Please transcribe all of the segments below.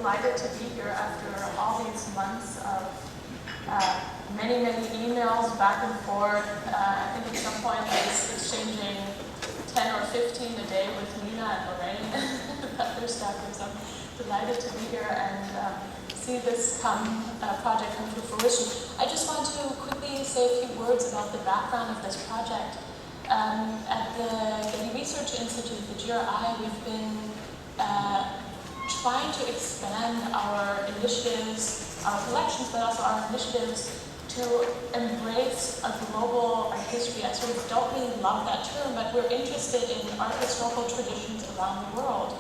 delighted to be here after all these months of many emails back and forth. I think at some point I was exchanging 10 or 15 a day with Nina and Lorraine about their stuff. So I'm delighted to be here and see this project come to fruition. I just want to quickly say a few words about the background of this project. At the Getty Research Institute, the GRI, we've been trying to expand our initiatives, our collections, but also our initiatives to embrace a global art history. I sort of don't really love that term, but we're interested in art historical traditions around the world.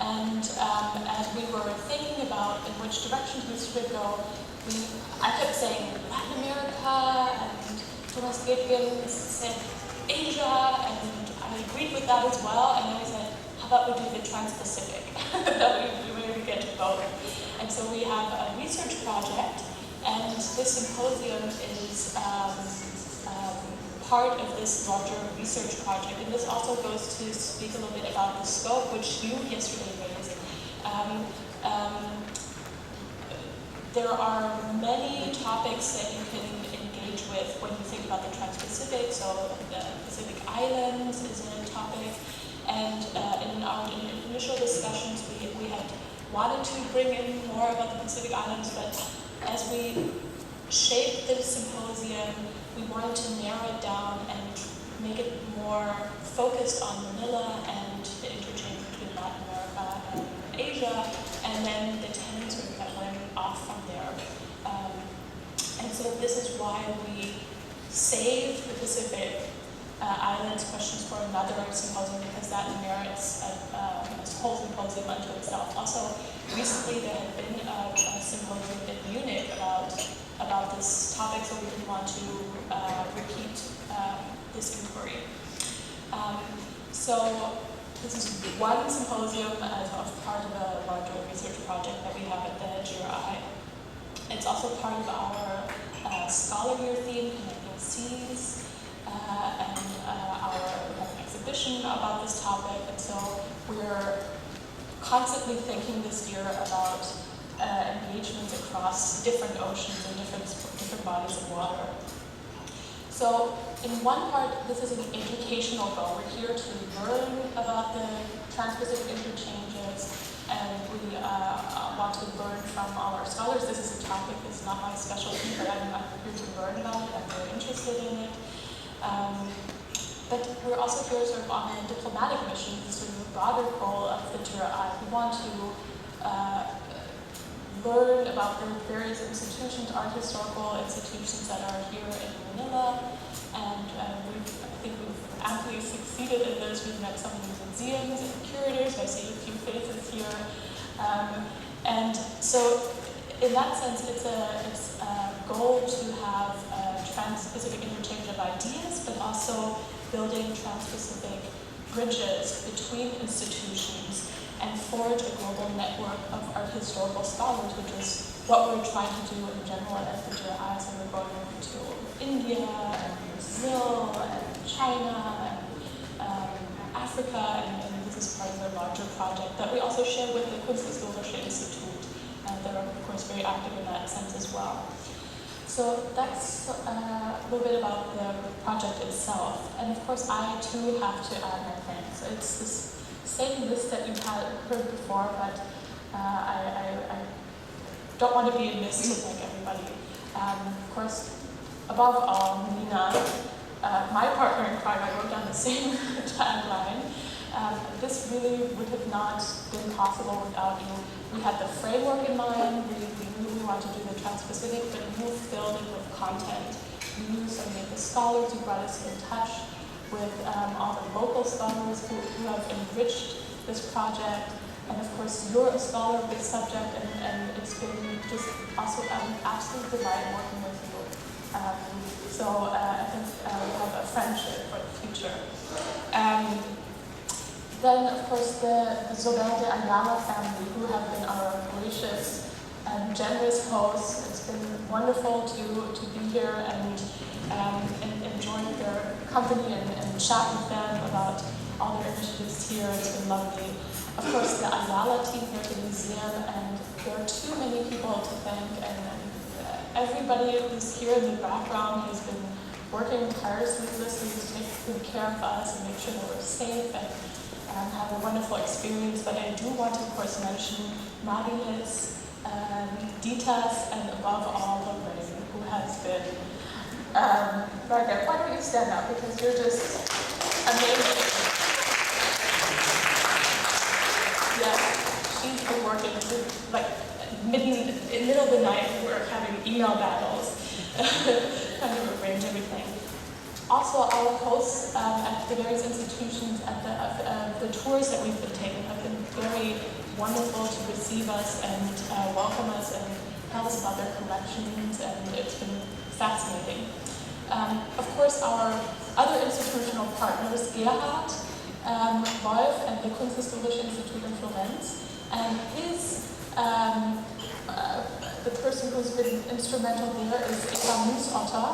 And as we were thinking about in which directions we should go, I kept saying Latin America, and Thomas Adrian said Asia, and I agreed with that as well. And then we said, how about we do the Transpacific? That we maybe get to both. And so we have a research project, and this symposium is part of this larger research project. And this also goes to speak a little bit about the scope, which you yesterday raised. There are many topics that you can engage with when you think about the Trans-Pacific. So the Pacific Islands is a topic. And in our initial discussions, we had wanted to bring in more about the Pacific Islands, but as we shaped the symposium, we wanted to narrow it down and make it more focused on Manila and the interchange between Latin America and Asia, and then the tendency that went off from there. And so this is why we saved the Pacific Islands questions for another symposium, because that merits a whole symposium unto itself. Also, recently there had been a symposium in Munich about this topic, so we didn't want to repeat this inquiry. So this is one symposium as part of a larger research project that we have at the GRI. It's also part of our Scholar Year theme, Connecting Seas, and we have an exhibition about this topic, and so we're constantly thinking this year about engagements across different oceans and different bodies of water. So in one part, this is an educational goal. We're here to learn about the Trans-Pacific interchanges, and we want to learn from all our scholars. This is a topic that's not my specialty, but I'm here to learn about it. I'm very interested in it. But we're also here sort of on a diplomatic mission. This is sort of a broader goal of the GRI. We want to learn about the various institutions, art historical institutions that are here in Manila, and I think we've amply succeeded in this. We've met some of these museums and curators. I see a few faces here, and so in that sense, it's a goal to have a Trans-Pacific interchange of ideas, but also building Trans-Pacific bridges between institutions and forge a global network of art historical scholars, which is what we're trying to do in general at the GRI. So we're going to India and Brazil and China and Africa, and this is part of a larger project that we also share with the Kunsthistorische Institute. They're of course very active in that sense as well. So that's a little bit about the project itself. And of course, I too have to add my thanks. It's this same list that you've heard before, but I don't want to be amiss to thank everybody. Of course, above all, Nina, my partner in crime. I wrote down the same tagline. This really would have not been possible without you. We had the framework in mind. We knew we wanted to do the Trans-Pacific, but you filled it with content. You knew so many of the scholars. You brought us in touch with all the local scholars who have enriched this project. And of course, you're a scholar of this subject, and it's been just also an absolute delight working with you. So I think we have a friendship for the future. Then, of course, the Zobel de Ayala family, who have been our gracious and generous hosts. It's been wonderful to be here and enjoy their company and chat with them about all their initiatives here. It's been lovely. of course, the Ayala team here at the museum, and there are too many people to thank, and everybody who's here in the background has been working tirelessly to take good care of us and make sure that we're safe and have a wonderful experience. But I do want to, of course, mention Marilis, Ditas, and above all, Lorraine, who has been, Margaret, why don't you stand up, because you're just amazing. Yes, she's been working like middle of the night. We're having email battles, trying to arrange everything. Also, our hosts at the various institutions, at the tours that we've been taking, have been very wonderful to receive us and welcome us and tell us about their collections, and it's been fascinating. Of course, our other institutional partners, Gerhard Wolf and the Kunsthistorische Institute in Florence, and his the person who's been instrumental there is Eva Musillo.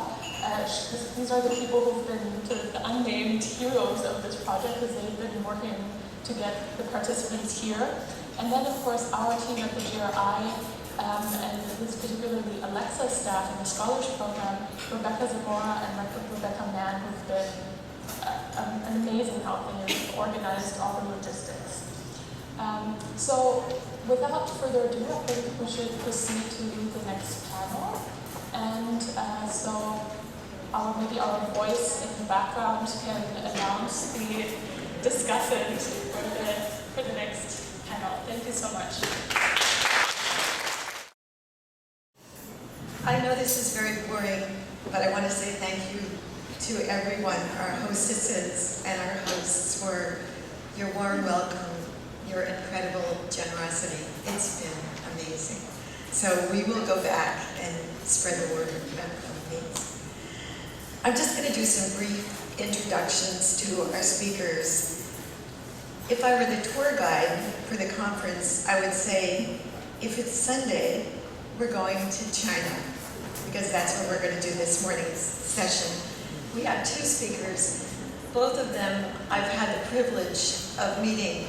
These are the people who've been sort of the unnamed heroes of this project, because they've been working to get the participants here. And then, of course, our team at the GRI, and this particularly Alexa staff in the scholarship program, Rebecca Zamora and Rebecca Mann, who've been an amazing help and have organized all the logistics. So without further ado, I think we should proceed to the next panel. And so maybe our voice in the background can announce the discussant for the next panel. Thank you so much. I know this is very boring, but I want to say thank you to everyone, our hostesses and our hosts, for your warm welcome, your incredible generosity. It's been amazing. So we will go back and spread the word about companies. I'm just going to do some brief introductions to our speakers. If I were the tour guide for the conference, I would say, if it's Sunday, we're going to China, because that's what we're going to do this morning's session. We have two speakers. Both of them I've had the privilege of meeting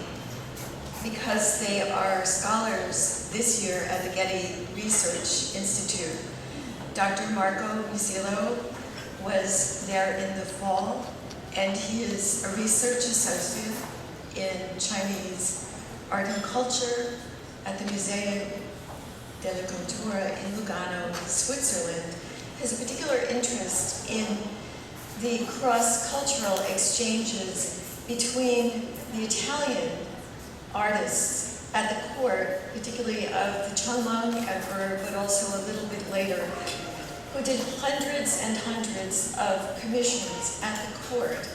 because they are scholars this year at the Getty Research Institute. Dr. Marco Musillo was there in the fall, and he is a research associate in Chinese art and culture at the Museo della Cultura in Lugano, Switzerland. He has a particular interest in the cross-cultural exchanges between the Italian artists at the court, particularly of the Chongmeng Emperor, but also a little bit later, who did hundreds and hundreds of commissions at the court.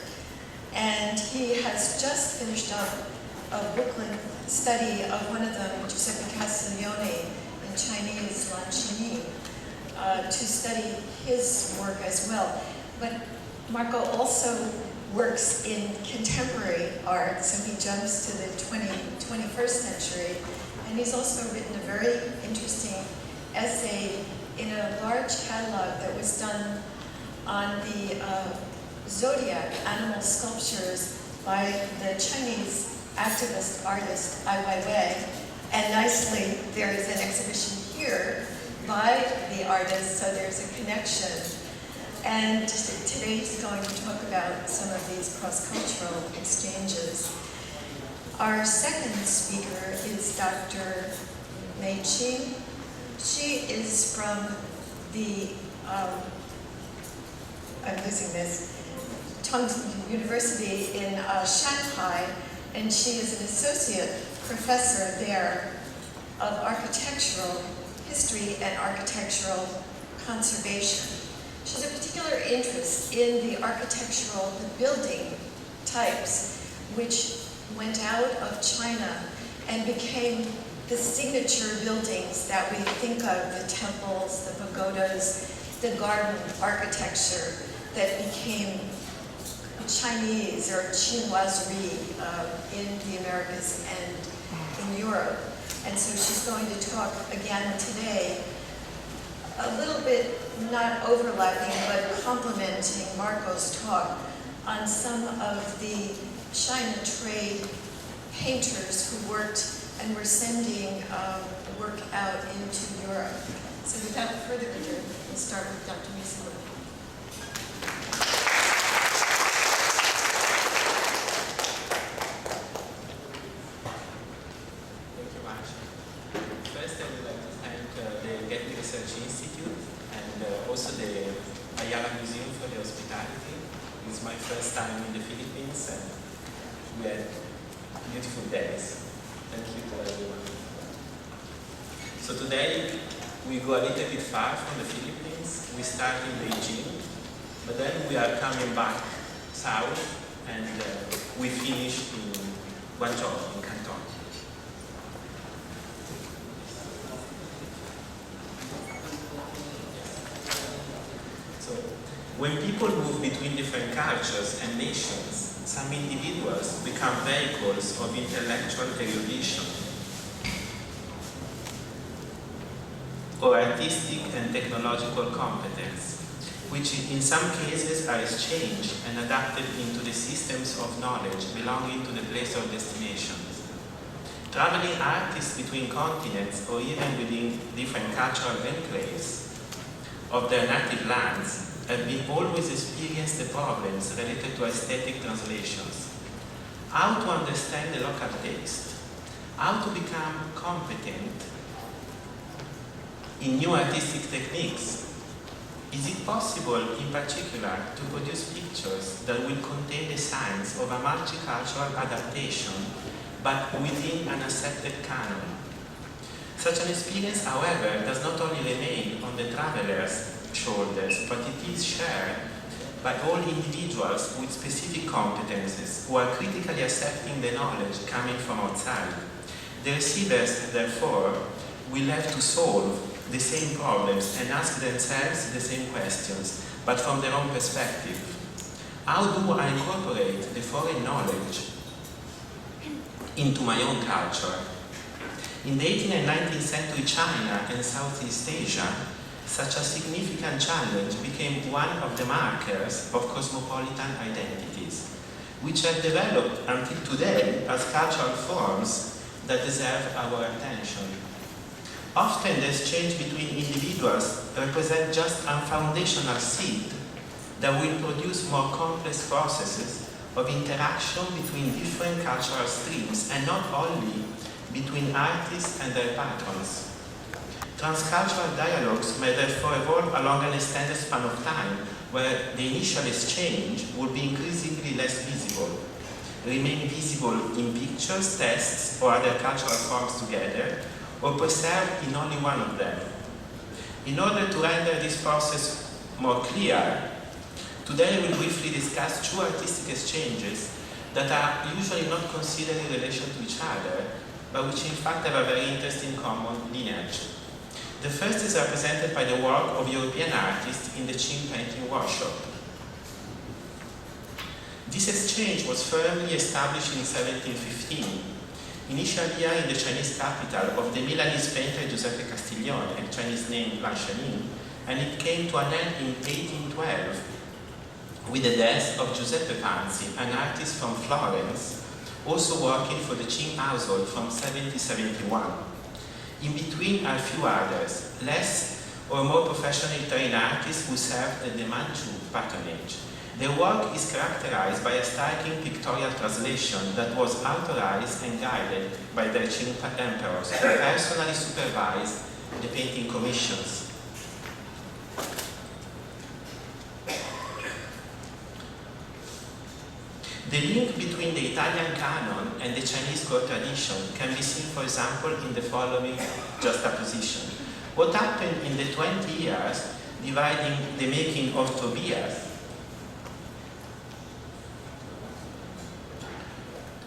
And he has just finished up a booklet study of one of them, Giuseppe Castiglione, in Chinese Lanchini, to study his work as well. But Marco also works in contemporary art, so he jumps to the 21st century. And he's also written a very interesting essay in a large catalog that was done on the zodiac animal sculptures by the Chinese activist artist Ai Weiwei. And nicely, there is an exhibition here by the artist, so there's a connection. And today he's going to talk about some of these cross-cultural exchanges. Our second speaker is Dr. Mei Qing. She is from the, I'm losing this, Tongji University in Shanghai, and she is an associate professor there of architectural history and architectural conservation. She has a particular interest in the architectural, the building types, which went out of China and became the signature buildings that we think of, the temples, the pagodas, the garden architecture that became Chinese or chinoiserie in the Americas and in Europe. And so she's going to talk again today, a little bit not overlapping, but complementing Marco's talk on some of the China trade painters who worked and were sending work out into Europe. So without further ado, we'll start with Dr. Musillo. Thank you, Marcia. First, I would like to thank the Getty Research Institute and also the Ayala Museum for the hospitality. It's my first time in the Philippines and we had beautiful days. Thank you to everyone. So today we go a little bit far from the Philippines. We start in Beijing, but then we are coming back south and we finish in Guangzhou, in Canton. So when people move between different cultures and nations, some individuals become vehicles of intellectual erudition or artistic and technological competence, which in some cases are exchanged and adapted into the systems of knowledge belonging to the place of destinations. Traveling artists between continents or even within different cultural enclaves of their native lands have been always experienced the problems related to aesthetic translations. How to understand the local text, how to become competent in new artistic techniques. Is it possible, in particular, to produce pictures that will contain the signs of a multicultural adaptation, but within an accepted canon? Such an experience, however, does not only remain on the traveler's shoulders, but it is shared by all individuals with specific competences who are critically accepting the knowledge coming from outside. The receivers, therefore, will have to solve the same problems and ask themselves the same questions, but from their own perspective. How do I incorporate the foreign knowledge into my own culture? In the 18th and 19th century China and Southeast Asia, such a significant challenge became one of the markers of cosmopolitan identities, which have developed until today as cultural forms that deserve our attention. Often the exchange between individuals represents just a foundational seed that will produce more complex processes of interaction between different cultural streams and not only between artists and their patrons. Transcultural dialogues may therefore evolve along an extended span of time where the initial exchange will be increasingly less visible, remain visible in pictures, texts, or other cultural forms together, or preserved in only one of them. In order to render this process more clear, today I will briefly discuss two artistic exchanges that are usually not considered in relation to each other, but which in fact have a very interesting common lineage. The first is represented by the work of European artists in the Qing painting workshop. This exchange was firmly established in 1715, initially here in the Chinese capital of the Milanese painter Giuseppe Castiglione, a Chinese name Blanchanin, and it came to an end in 1812 with the death of Giuseppe Panzi, an artist from Florence, also working for the Qing household from 1771. In between are a few others, less or more professionally trained artists who served at the Manchu patronage. Their work is characterized by a striking pictorial translation that was authorized and guided by their Qing emperors who personally supervised the painting commissions. The link between the Italian canon and the Chinese court tradition can be seen, for example, in the following juxtaposition. What happened in the 20 years dividing the making of Tobias,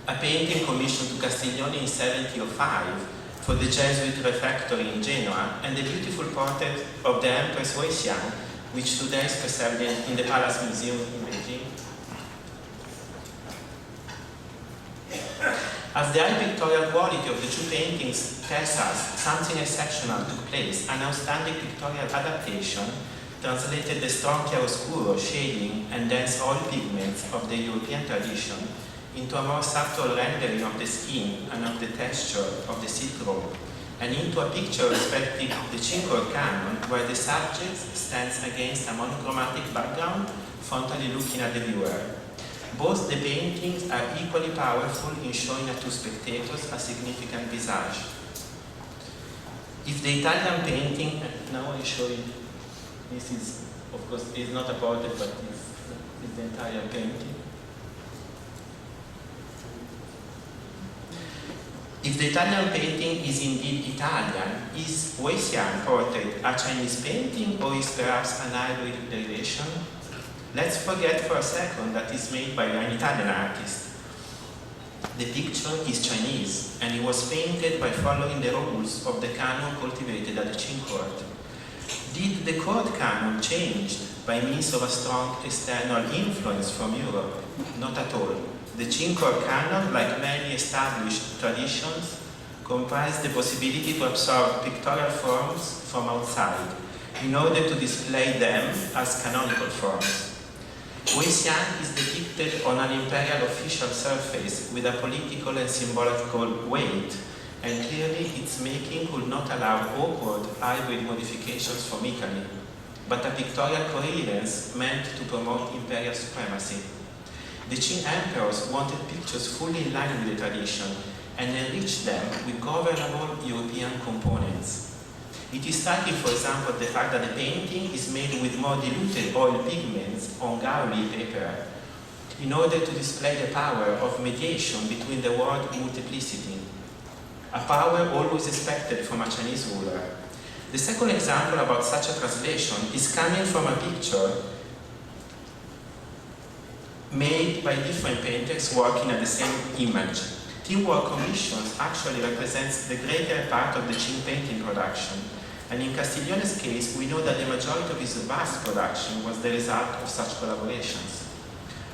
a painting commissioned to Castiglione in 1705 for the Jesuit refectory in Genoa, and the beautiful portrait of the Empress Wei Xiang, which today is preserved in the Palace Museum in Beijing. As the high pictorial quality of the two paintings tells us something exceptional took place, an outstanding pictorial adaptation translated the strong chiaroscuro shading and dense oil pigments of the European tradition into a more subtle rendering of the skin and of the texture of the silk robe, and into a picture respecting the Qing canon, where the subject stands against a monochromatic background, frontally looking at the viewer. Both the paintings are equally powerful in showing to spectators a significant visage. If the Italian painting, and now I show you, this is, of course, is not a portrait, but it's the entire painting. If the Italian painting is indeed Italian, is Wei Xian portrait a Chinese painting or is perhaps an hybrid derivation? Let's forget for a second that it's made by an Italian artist. The picture is Chinese, and it was painted by following the rules of the canon cultivated at the Qing court. Did the court canon change by means of a strong external influence from Europe? Not at all. The Qing court canon, like many established traditions, comprised the possibility to absorb pictorial forms from outside in order to display them as canonical forms. Wei Xian is depicted on an imperial official surface with a political and symbolical weight, and clearly its making would not allow awkward hybrid modifications from Italy, but a pictorial coherence meant to promote imperial supremacy. The Qing emperors wanted pictures fully in line with the tradition and enriched them with governable European components. It is striking, for example, the fact that the painting is made with more diluted oil pigments on gauli paper in order to display the power of mediation between the word multiplicity, a power always expected from a Chinese ruler. The second example about such a translation is coming from a picture made by different painters working at the same image. Teamwork commissions actually represents the greater part of the Qing painting production. And in Castiglione's case, we know that the majority of his vast production was the result of such collaborations.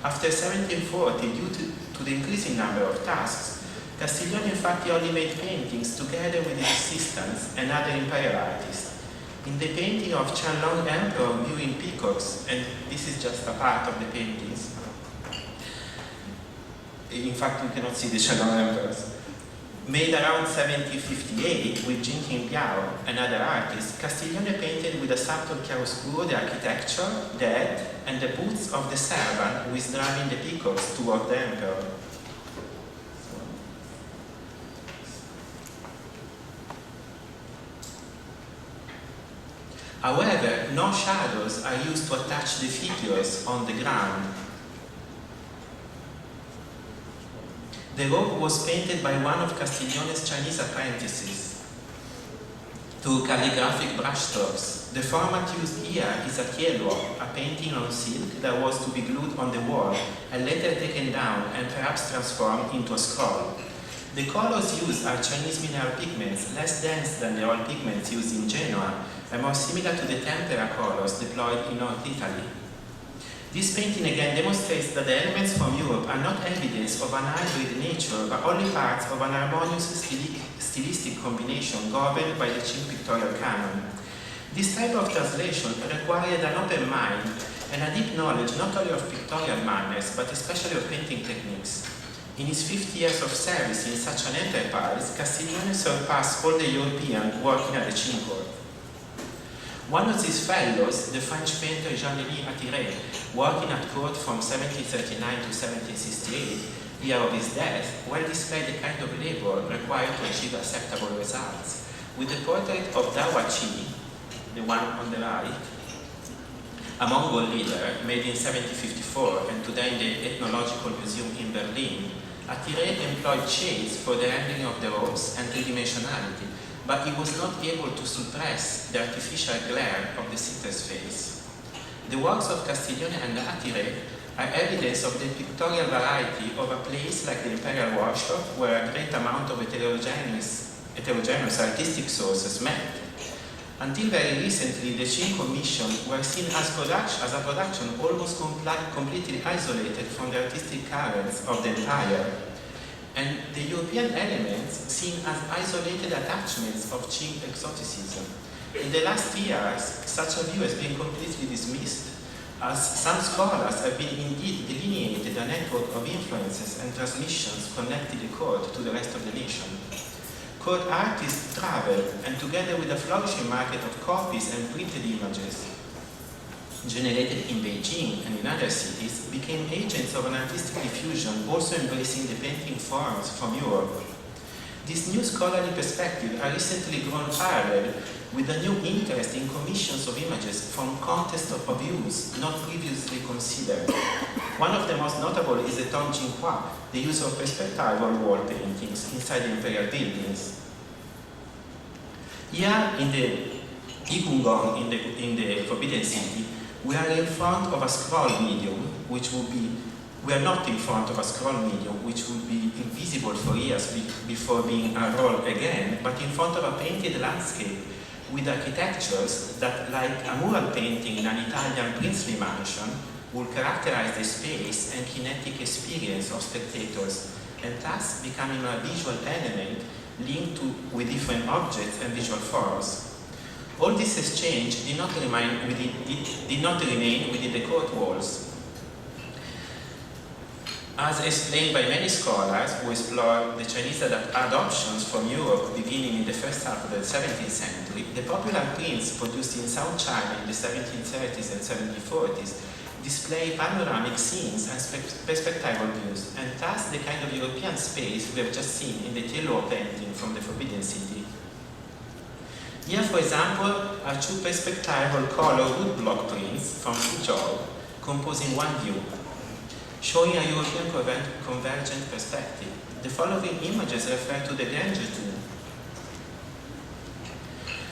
After 1740, due to the increasing number of tasks, Castiglione in fact only made paintings together with his assistants and other imperial artists. In the painting of Qianlong Emperor viewing peacocks, and this is just a part of the paintings, in fact we cannot see the Qianlong Emperors, made around 1758 with Jinqing Biao and other artists, Castiglione painted with a subtle chiaroscuro the architecture, the head, and the boots of the servant who is driving the peacocks toward the emperor. However, no shadows are used to attach the figures on the ground. The robe was painted by one of Castiglione's Chinese apprentices to calligraphic brushstrokes. The format used here is a tielwo, a painting on silk that was to be glued on the wall and later taken down and perhaps transformed into a scroll. The colors used are Chinese mineral pigments, less dense than the oil pigments used in Genoa, and more similar to the tempera colors deployed in North Italy. This painting again demonstrates that the elements from Europe are not evidence of an hybrid nature, but only parts of an harmonious stylistic combination governed by the Qing pictorial canon. This type of translation required an open mind and a deep knowledge not only of pictorial manners, but especially of painting techniques. In his 50 years of service in such an enterprise, Castiglione surpassed all the Europeans working at the Qing court. One of his fellows, the French painter Jean-Denis Attiret, working at court from 1739 to 1768, year of his death, well displayed the kind of labor required to achieve acceptable results. With the portrait of Dawa Qi, the one on the right, a Mongol leader made in 1754 and today in the Ethnological Museum in Berlin, Attiret employed shades for the rendering of the robes and three-dimensionality, but he was not able to suppress the artificial glare of the sitter's face. The works of Castiglione and Attiret are evidence of the pictorial variety of a place like the Imperial Workshop, where a great amount of heterogeneous artistic sources met. Until very recently, the Qing Commission were seen as a production almost completely isolated from the artistic currents of the empire, and the European elements seen as isolated attachments of Qing exoticism. In the last years, such a view has been completely dismissed. as some scholars have been indeed delineated a network of influences and transmissions connected the court to the rest of the nation. Court artists traveled, and together with a flourishing market of copies and printed images generated in Beijing and in other cities, became agents of an artistic diffusion also embracing the painting forms from Europe. This new scholarly perspective has recently grown parallel with a new interest in commissions of images from contests of views not previously considered. One of the most notable is the Tongjinhua, the use of perspectival wall paintings inside the imperial buildings. Here in the Igungong, in the Forbidden City, we are in front of a scroll medium, which would be, we are not in front of a scroll medium, which would be invisible for years before being unrolled again, but in front of a painted landscape with architectures that, like a mural painting in an Italian princely mansion, will characterize the space and kinetic experience of spectators, and thus becoming a visual element linked with different objects and visual forms. All this exchange did not remain within the court walls. As explained by many scholars who explore the Chinese adoptions from Europe beginning in the first half of the 17th century, the popular prints produced in South China in the 1730s and 1740s display panoramic scenes and perspectival views, and thus the kind of European space we have just seen in the Tiello painting from the Forbidden City. Here, for example, are two perspectival color woodblock prints from Suzhou composing one view, showing a European convergent perspective. The following images refer to the Granger tomb.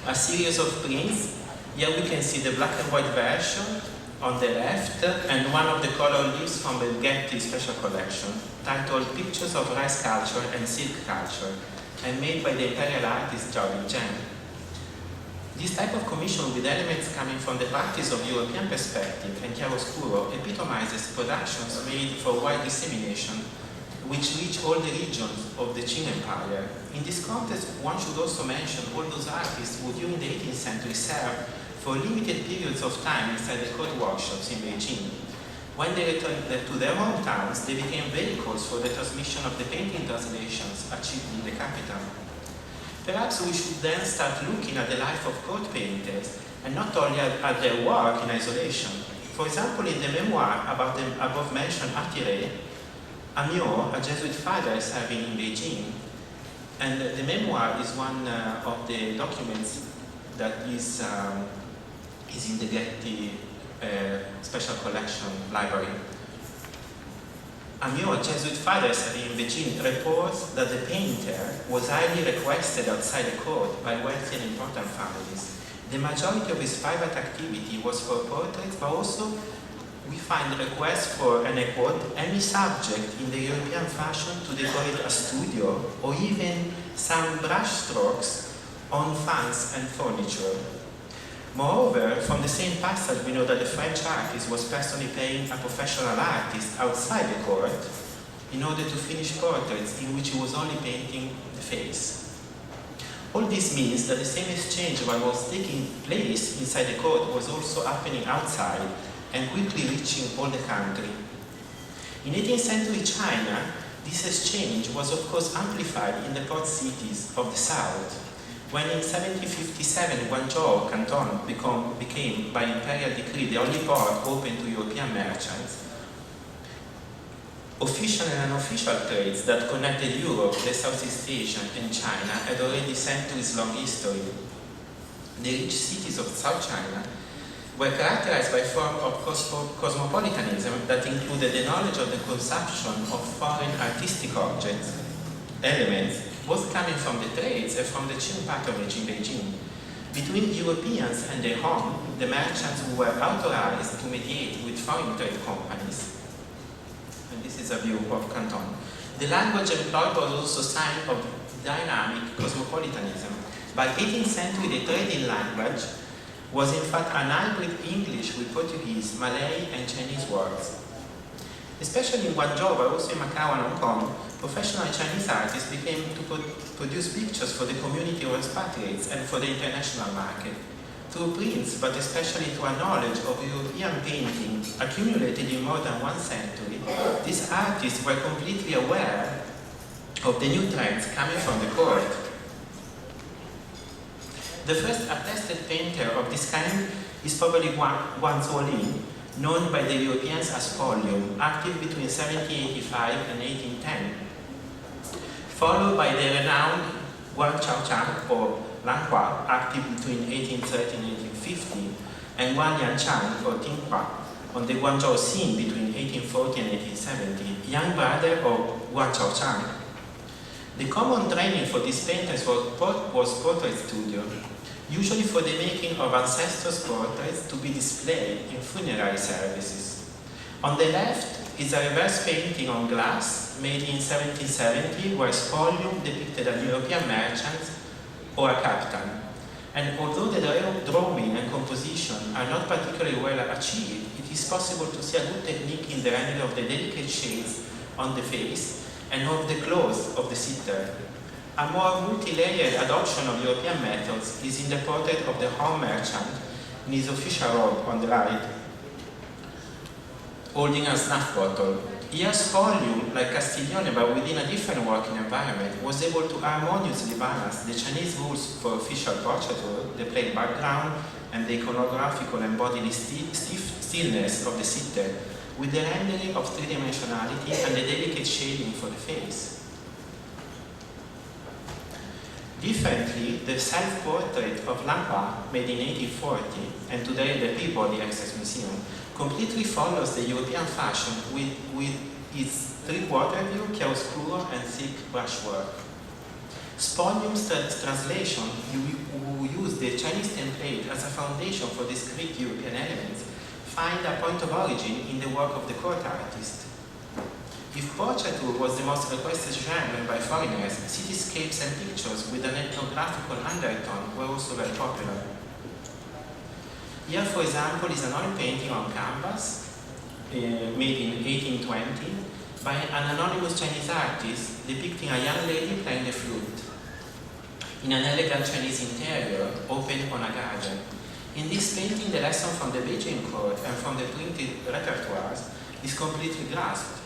A series of prints. Here we can see the black and white version on the left and one of the color leaves from the Getty special collection titled Pictures of Rice Culture and Silk Culture and made by the imperial artist Zhao Zheng. This type of commission with elements coming from the practice of European perspective and chiaroscuro epitomizes productions made for wide dissemination, which reach all the regions of the Qing Empire. In this context, one should also mention all those artists who during the 18th century served for limited periods of time inside the court workshops in Beijing. When they returned to their hometowns, they became vehicles for the transmission of the painting translations achieved in the capital. Perhaps we should then start looking at the life of court painters, and not only at their work in isolation. For example, in the memoir about the above-mentioned atelier, Amiot, a Jesuit father serving in Beijing, and the memoir is one of the documents that is in the Getty Special Collection Library. Amiot, a Jesuit father serving in Beijing, reports that the painter was highly requested outside the court by wealthy and important families. The majority of his private activity was for portraits, but also we find requests for, and I quote, any subject in the European fashion to decorate a studio, or even some brushstrokes on fans and furniture. Moreover, from the same passage, we know that the French artist was personally paying a professional artist outside the court in order to finish portraits in which he was only painting the face. All this means that the same exchange that was taking place inside the court was also happening outside and quickly reaching all the country. In 18th century China, this exchange was of course amplified in the port cities of the south, when in 1757 Guangzhou Canton became, by imperial decree, the only port open to European merchants. Official and unofficial trades that connected Europe, the Southeast Asia, and China had already centuries-long history. The rich cities of South China were characterized by a form of cosmopolitanism that included the knowledge of the consumption of foreign artistic objects, elements, both coming from the trades and from the Qing patronage in Beijing. Between Europeans and their home, the merchants who were authorized to mediate with foreign trade companies. And this is a view of Canton. The language employed was also a sign of dynamic cosmopolitanism. By 18th century, the trading language was in fact an hybrid English with Portuguese, Malay, and Chinese words. Especially in Guangzhou, but also in Macau and Hong Kong, professional Chinese artists began to produce pictures for the community of expatriates and for the international market. Through prints, but especially through a knowledge of European painting accumulated in more than 1 century, these artists were completely aware of the new trends coming from the court. The first attested painter of this kind is probably Guanzolin, known by the Europeans as Folium, active between 1785 and 1810, followed by the renowned Guan Chaochang or Lanhua, active between 1830 and 1850, and Guan Yanchang or Tinghua, on the Guangzhou scene between 1840 and 1870, young brother of Guan Chaochang. The common training for these painters was portrait studio, usually for the making of ancestors' portraits to be displayed in funerary services. On the left is a reverse painting on glass made in 1770, where Folium depicted a European merchant or a captain. And although the drawing and composition are not particularly well achieved, it is possible to see a good technique in the rendering of the delicate shades on the face and of the clothes of the sitter. A more multi-layered adoption of European methods is in the portrait of the home merchant in his official robe on the right, holding a snuff bottle. Here's Folium, like Castiglione, but within a different working environment, was able to harmoniously balance the Chinese rules for official portraiture, the plain background, and the iconographical and bodily stillness of the sitter, with the rendering of three-dimensionality and the delicate shading for the face. Differently, the self-portrait of Lanhua, made in 1840, and today at the Peabody Access Museum, completely follows the European fashion with its three-quarter view, chiaroscuro, and thick brushwork. Folium's translation, who used the Chinese template as a foundation for discrete European elements, find a point of origin in the work of the court artist. If portraiture was the most requested genre by foreigners, cityscapes and pictures with an ethnographical undertone were also very popular. Here, for example, is an oil painting on canvas, made in 1820, by an anonymous Chinese artist depicting a young lady playing the flute in an elegant Chinese interior open on a garden. In this painting, the lesson from the Beijing court and from the printed repertoires is completely grasped.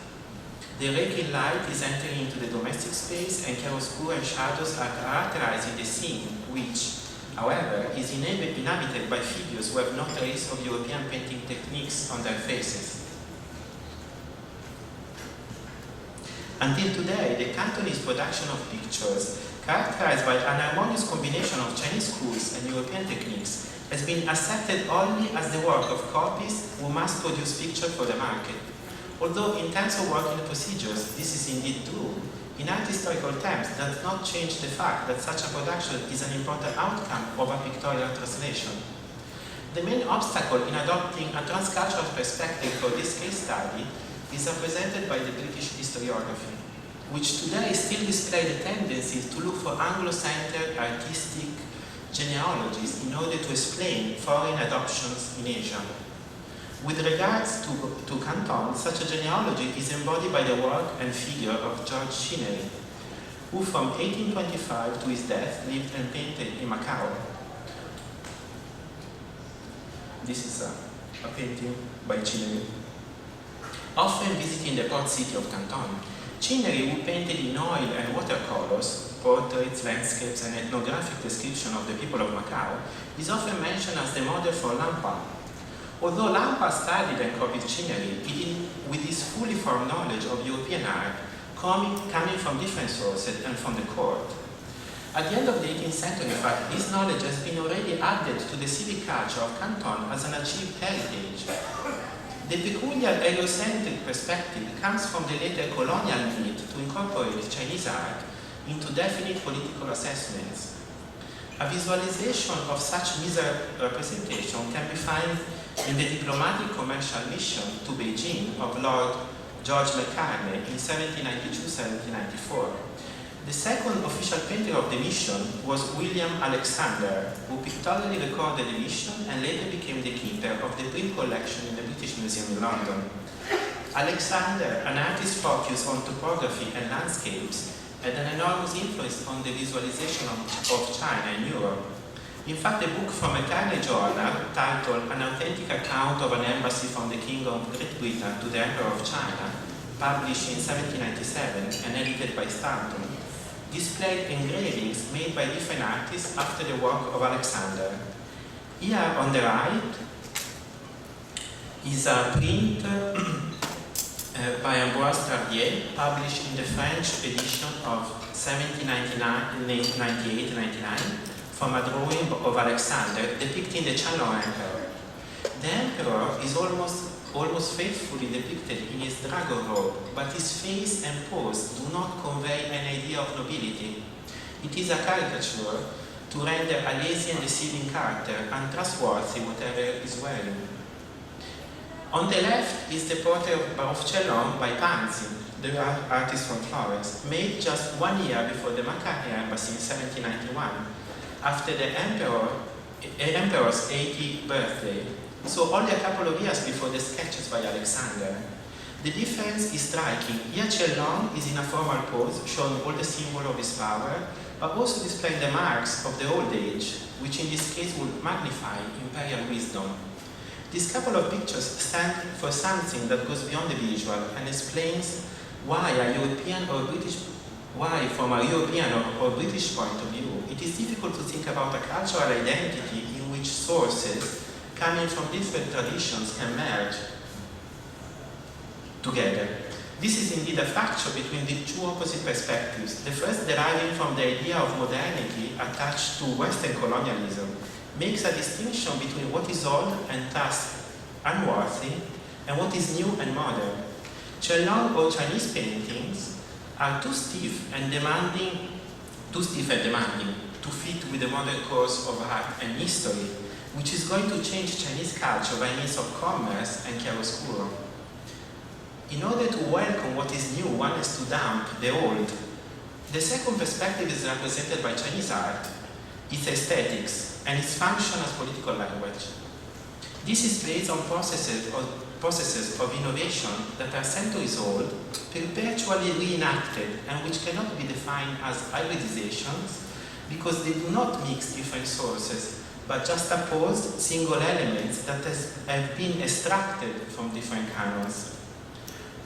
The raking light is entering into the domestic space, and chiaroscuro and shadows are characterizing the scene, which, however, is inhabited by figures who have no trace of European painting techniques on their faces. Until today, the Cantonese production of pictures, characterized by an harmonious combination of Chinese schools and European techniques, has been accepted only as the work of copists who must produce pictures for the market. Although in terms of working procedures, this is indeed true, in art historical terms does not change the fact that such a production is an important outcome of a pictorial translation. The main obstacle in adopting a transcultural perspective for this case study is represented by the British historiography, which today still display the tendency to look for Anglo-centered artistic genealogies in order to explain foreign adoptions in Asia. With regards to Canton, such a genealogy is embodied by the work and figure of George Chinnery, who from 1825 to his death lived and painted in Macau. This is a painting by Chinnery. Often visiting the port city of Canton, Chinnery, who painted in oil and watercolors, portraits, landscapes, and ethnographic description of the people of Macau, is often mentioned as the model for Lanhua. Although Lanhua studied and copied Chinnery, with his fully formed knowledge of European art, coming from different sources and from the court. At the end of the 18th century, in fact, this knowledge has been already added to the civic culture of Canton as an achieved heritage. The peculiar heliocentric perspective comes from the later colonial need to incorporate Chinese art into definite political assessments. A visualization of such misrepresentation can be found in the diplomatic commercial mission to Beijing of Lord George Macartney in 1792-1794. The second official painter of the mission was William Alexander, who pictorially recorded the mission and later became the keeper of the print collection in the British Museum in London. Alexander, an artist focused on topography and landscapes, had an enormous influence on the visualization of China and Europe. In fact, a book from a tiny journal titled An Authentic Account of an Embassy from the King of Great Britain to the Emperor of China, published in 1797 and edited by Stanton, displayed engravings made by different artists after the work of Alexander. Here on the right is a print by Ambroise Tardier, published in the French edition of 1798-99, from a drawing of Alexander depicting the Chinese emperor. The emperor is almost faithfully depicted in his dragon robe, but his face and pose do not convey an idea of nobility. It is a caricature to render a lazy and deceiving character untrustworthy whatever is wearing. On the left is the portrait of Cellon by Panzi, the artist from Florence, made just 1 year before the Makati embassy in 1791, after the emperor's 80th birthday, so only a couple of years before the sketches by Alexander. The difference is striking. Here Cellon is in a formal pose, showing all the symbol of his power, but also displaying the marks of the old age, which in this case would magnify imperial wisdom. This couple of pictures stand for something that goes beyond the visual and explains why from a European or British point of view, it is difficult to think about a cultural identity in which sources coming from different traditions can merge together. This is indeed a fracture between the two opposite perspectives, the first deriving from the idea of modernity attached to Western colonialism, makes a distinction between what is old and thus unworthy and what is new and modern. Cellon or Chinese paintings are too stiff and demanding to fit with the modern course of art and history, which is going to change Chinese culture by means of commerce and chiaroscuro. In order to welcome what is new, one has to dump the old. The second perspective is represented by Chinese art, its aesthetics, and its function as political language. This is based on processes of innovation that are centuries old, perpetually reenacted, and which cannot be defined as hybridizations because they do not mix different sources, but juxtapose single elements that have been extracted from different canons.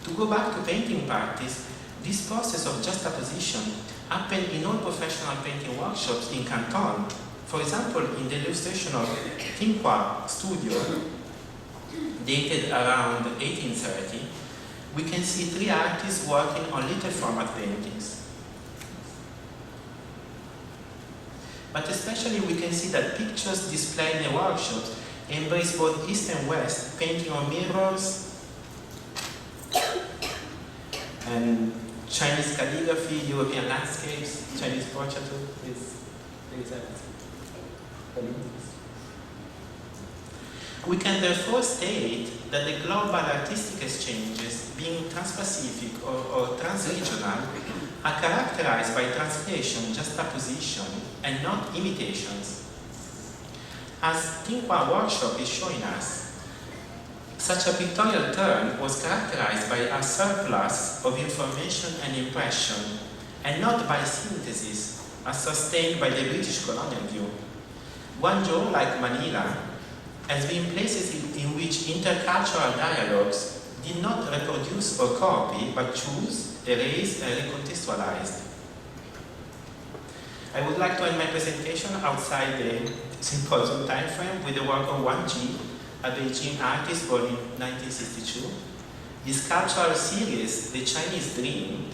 To go back to painting practice, this process of juxtaposition happened in all professional painting workshops in Canton. For example, in the illustration of Tinhua Studio, dated around 1830, we can see 3 artists working on little format paintings. But especially we can see that pictures displayed in the workshops embrace both East and West, painting on mirrors and Chinese calligraphy, European landscapes, Chinese portraiture. There is everything. We can therefore state that the global artistic exchanges, being Transpacific or transregional, are characterized by translation, juxtaposition, and not imitations. As Tinhua Workshop is showing us, such a pictorial turn was characterized by a surplus of information and impression, and not by synthesis, as sustained by the British colonial view. Guangzhou, like Manila, has been places in which intercultural dialogues did not reproduce or copy, but choose, erase, and recontextualized. I would like to end my presentation outside the symposium timeframe with the work of Wang Ji, a Beijing artist born in 1962. His sculptural series, The Chinese Dream,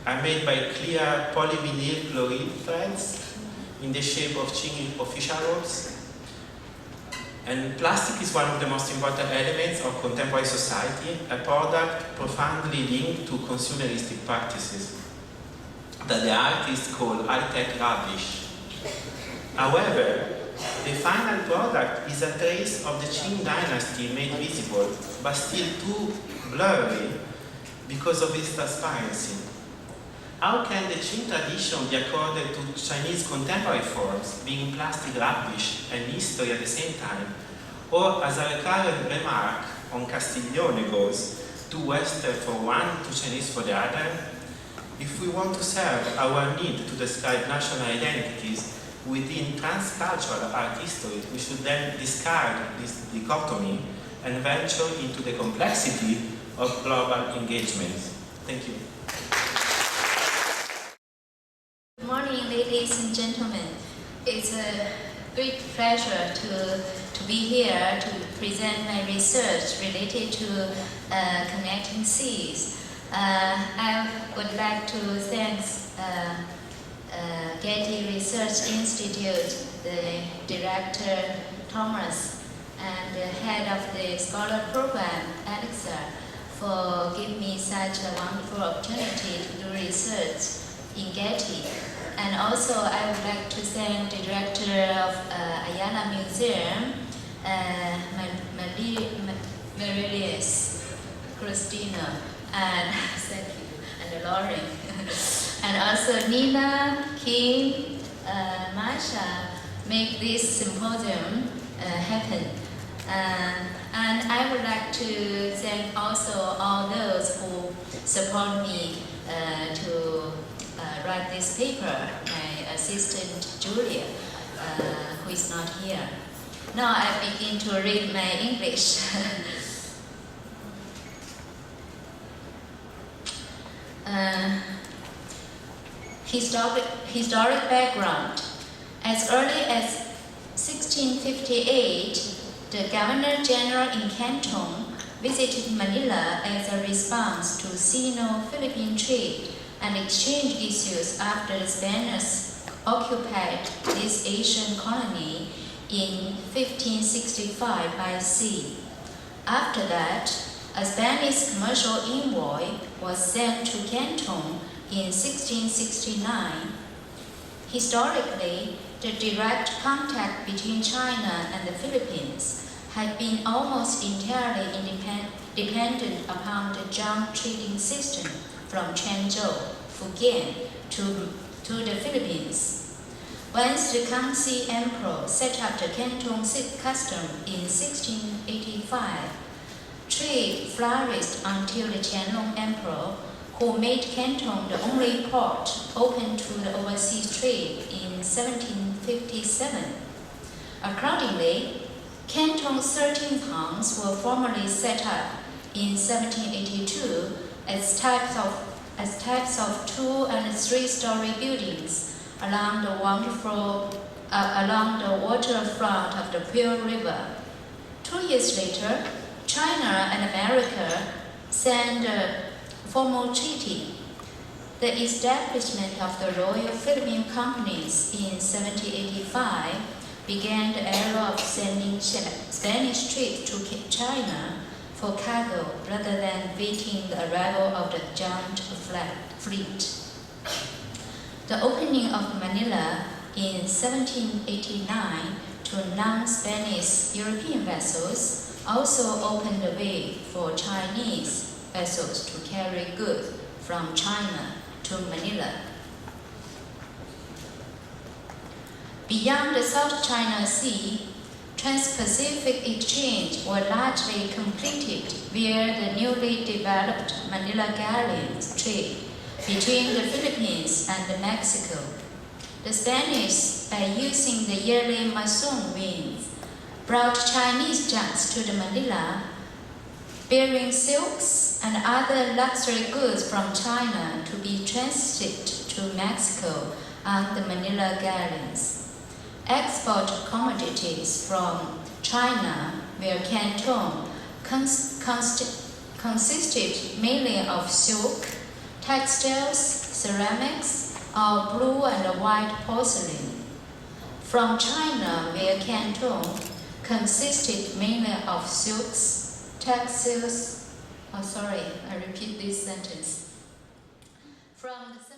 are made by clear polyvinyl chloride threads in the shape of Qing official robes. And plastic is one of the most important elements of contemporary society, a product profoundly linked to consumeristic practices that the artists call high-tech rubbish. However, the final product is a trace of the Qing dynasty made visible, but still too blurry because of its transparency. How can the Qing tradition be accorded to Chinese contemporary forms, being plastic rubbish and history at the same time? Or, as a recurrent remark on Castiglione goes, too Western for one, too Chinese for the other? If we want to serve our need to describe national identities, within transcultural art history, we should then discard this dichotomy and venture into the complexity of global engagements. Thank you. Good morning, ladies and gentlemen. It's a great pleasure to be here to present my research related to connecting seas. I would like to thank Getty Research Institute, the director Thomas, and the head of the scholar program, Alexa, for giving me such a wonderful opportunity to do research in Getty. And also I would like to thank the director of Ayala Museum, Marilys, Christina, and thank you, and Lauren. And also Nina, Kim, Marcia make this symposium happen. And I would like to thank also all those who support me to write this paper, my assistant Julia, who is not here. Now I begin to read my English. Historic background. As early as 1658, the Governor-General in Canton visited Manila as a response to Sino-Philippine trade and exchange issues after the Spaniards occupied this Asian colony in 1565 by sea. After that, a Spanish commercial envoy was sent to Canton in 1669. Historically, the direct contact between China and the Philippines had been almost entirely dependent upon the junk trading system from Quanzhou, Fujian, to the Philippines. Once the Kangxi Emperor set up the Canton custom in 1685, trade flourished until the Qianlong Emperor, who made Canton the only port open to the overseas trade in 1757. Accordingly, Canton's 13 towns were formally set up in 1782 as types of 2- and 3-story buildings along the waterfront of the Pearl River. 2 years later, China and America signed a formal treaty. The establishment of the Royal Philippine Companies in 1785 began the era of sending Spanish ships to China for cargo rather than waiting the arrival of the giant fleet. The opening of Manila in 1789 to non-Spanish European vessels also opened the way for Chinese vessels to carry goods from China to Manila. Beyond the South China Sea, Transpacific exchange were largely completed via the newly developed Manila galleons trade between the Philippines and Mexico. The Spanish, by using the yearly monsoon winds, brought Chinese junks to the Manila, bearing silks and other luxury goods from China to be transited to Mexico on the Manila galleons. Export commodities from China, where Canton consisted mainly of silk, textiles, ceramics, or blue and white porcelain. From China, where Canton consisted mainly of silks, textiles, I repeat this sentence. From the